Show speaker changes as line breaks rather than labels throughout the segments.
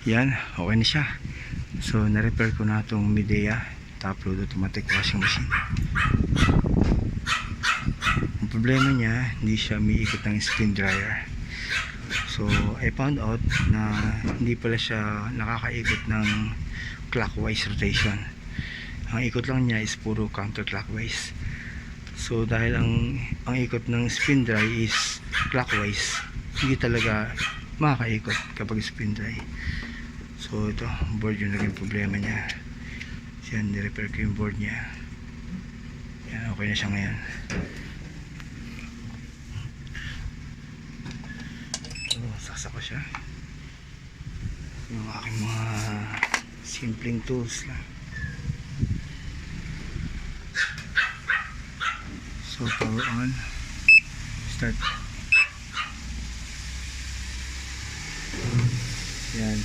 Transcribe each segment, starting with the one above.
Yan, okay na siya. So na-repair ko na itong Midea top load automatic washing machine. Ang problema niya, hindi siya umiikot ng spin dryer. So I found out na hindi pala siya nakakaikot ng clockwise rotation. Ang ikot lang niya is puro counterclockwise. So dahil ang ikot ng spin dry is clockwise, hindi talaga makakaikot kapag spin dry. So ito, board yung naging problema niya. Yan, nirepair ko yung board niya. Yan, okay na siya ngayon. So saksak ko siya. Yung aking mga simpleng tools lang. So power on, start. Yan.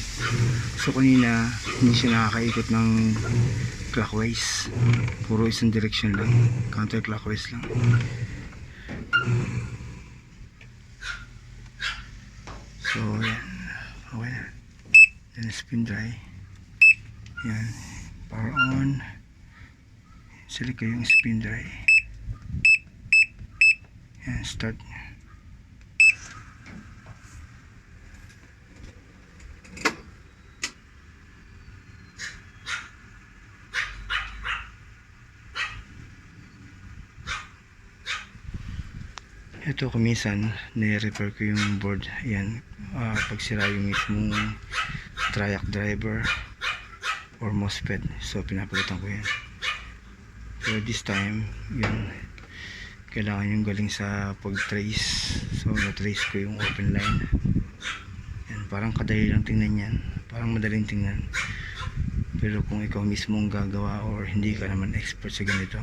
So kanina hindi siya nakakaikot ng clockwise, puro isang direction lang, counterclockwise lang. So yan, okay na. Then spin dry. Yan, power on, select ko yung spin dry. Yan, start. Ito kuminsan nire-repair ko yung board. Ayan, pag sira yung mismong triac driver or MOSFET, so pinapalitan ko yan. So this time yun, kailangan yung galing sa pag-trace. So na-trace ko yung open line. Yan, parang kadali lang tingnan yan, parang madaling tingnan, pero kung ikaw mismo ang gagawa or hindi ka naman expert sa ganito,